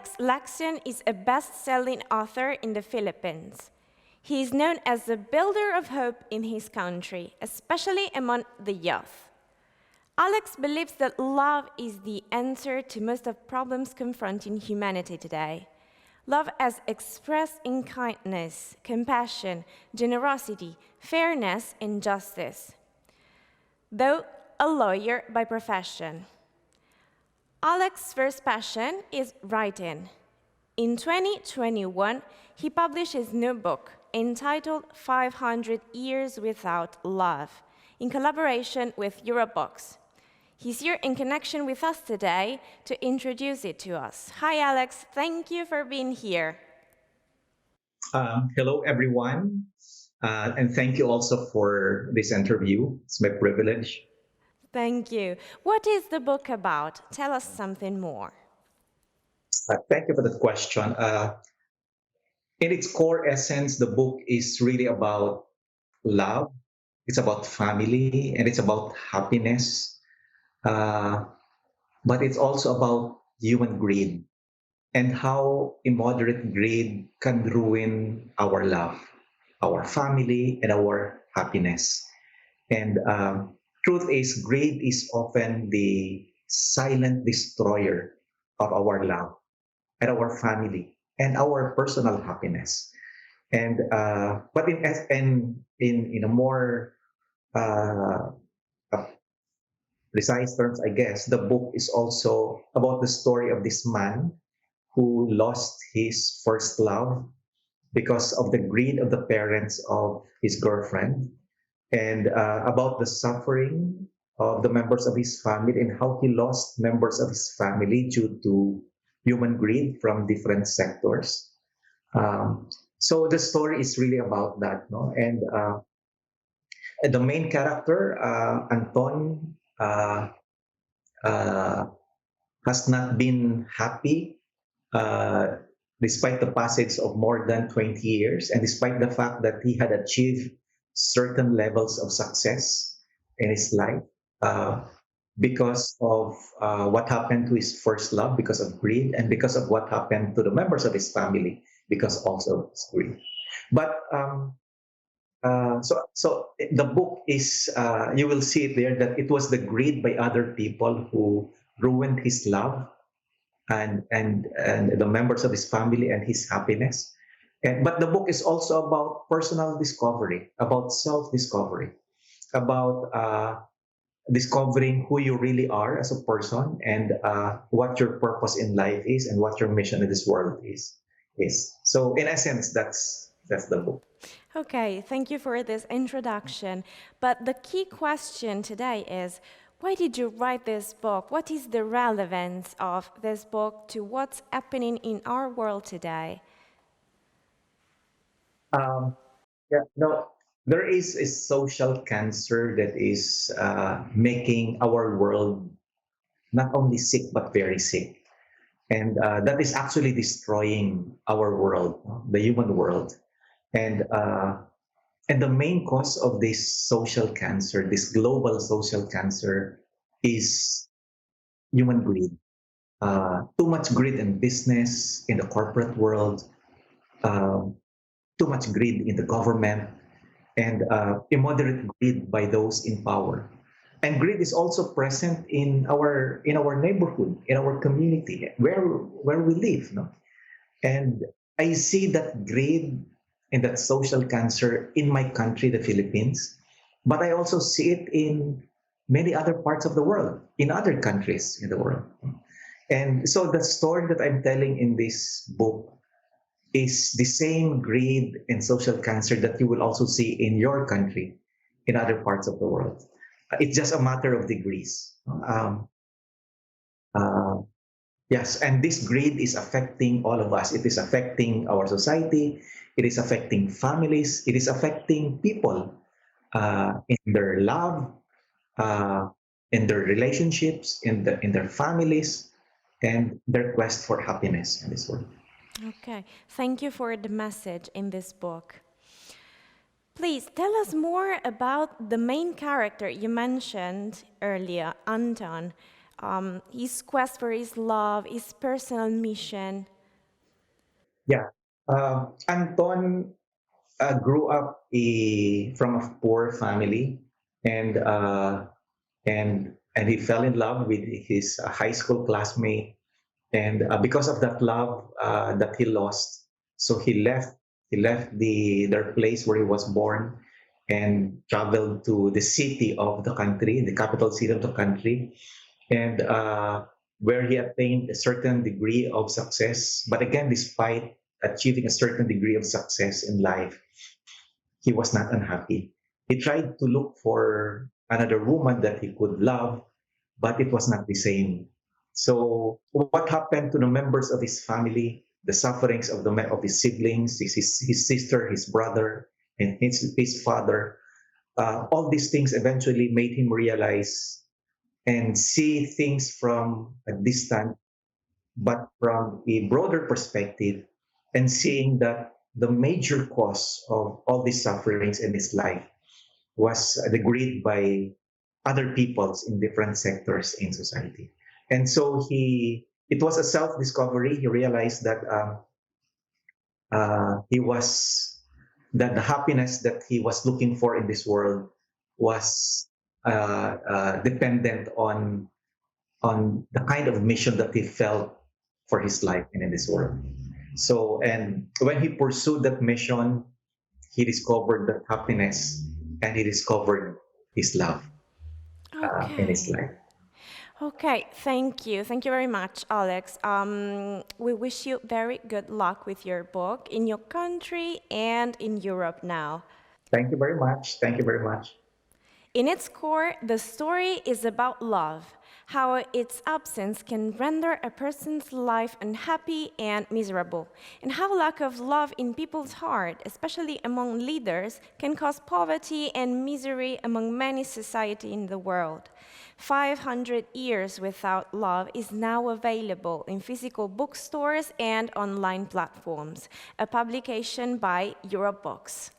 Alex Lacson is a best-selling author in the Philippines. He is known as the builder of hope in his country, especially among the youth. Alex believes that love is the answer to most of problems confronting humanity today. Love as expressed in kindness, compassion, generosity, fairness, and justice. Though a lawyer by profession, Alex's first passion is writing. In 2021, he published his new book entitled 500 Years Without Love in collaboration with Eurobooks. He's here in connection with us today to introduce it to us. Hi, Alex. Thank you for being here. Hello, everyone. And thank you also for this interview. It's my privilege. Thank you. What is the book about? Tell us something more. Thank you for the question. In its core essence, the book is really about love, it's about family, and it's about happiness. Uh, but it's also about human greed and how immoderate greed can ruin our love, our family, and our happiness. And truth is, greed is often the silent destroyer of our love and our family and our personal happiness. And but in a more uh, uh, precise terms, I guess the book is also about the story of this man who lost his first love because of the greed of the parents of his girlfriend, and about the suffering of the members of his family and how he lost members of his family due to human greed from different sectors. So the story is really about that, no? And the main character, Anton, uh, has not been happy uh, despite the passage of more than 20 years and despite the fact that he had achieved certain levels of success in his life, uh, because of what happened to his first love, because of greed, and because of what happened to the members of his family, because also of his greed. But so the book is, you will see it there that it was the greed by other people who ruined his love and the members of his family and his happiness. But the book is also about personal discovery, about self-discovery, about discovering who you really are as a person and what your purpose in life is and what your mission in this world is. So in essence, that's the book. Okay, thank you for this introduction. But the key question today is, why did you write this book? What is the relevance of this book to what's happening in our world today? Um, yeah, no, there is a social cancer that is making our world not only sick but very sick, and that is actually destroying our world, the human world, and uh, and the main cause of this social cancer, this global social cancer, is human greed. Too much greed in business, in the corporate world, um, too much greed in the government, and immoderate greed by those in power. And greed is also present in our neighborhood, in our community, where we live. No? And I see that greed and that social cancer in my country, the Philippines, but I also see it in many other parts of the world, in other countries in the world. And so the story that I'm telling in this book is the same greed and social cancer that you will also see in your country, in other parts of the world. It's just a matter of degrees. Uh, yes, and this greed is affecting all of us. It is affecting our society. It is affecting families. It is affecting people in their love, uh, in their relationships, in their families, and their quest for happiness in this world. Okay, thank you for the message in this book. Please tell us more about the main character you mentioned earlier, Anton. His quest for his love, his personal mission, Yeah. Anton grew up from a poor family, and and he fell in love with his high school classmate, and because of that love that he lost, so he left their place where he was born and traveled to the city of the country, the capital city of the country, and where he attained a certain degree of success. But again, despite achieving a certain degree of success in life, he was not unhappy. He tried to look for another woman that he could love, but it was not the same. So, what happened to the members of his family, the sufferings of his siblings, his sister, his brother, and his father, all these things eventually made him realize and see things from a distant, but from a broader perspective, and seeing that the major cause of all these sufferings in his life was the greed by other peoples in different sectors in society. And so it was a self discovery. He realized that he was that the happiness that he was looking for in this world was dependent on the kind of mission that he felt for his life and in this world. So, and when he pursued that mission, he discovered that happiness, and he discovered his love in his Okay. life. Okay, thank you. Thank you very much, Alex. We wish you very good luck with your book in your country and in Europe now. Thank you very much. Thank you very much. In its core, the story is about love, how its absence can render a person's life unhappy and miserable, and how lack of love in people's heart, especially among leaders, can cause poverty and misery among many societies in the world. 500 Years Without Love is now available in physical bookstores and online platforms, a publication by Eurobooks.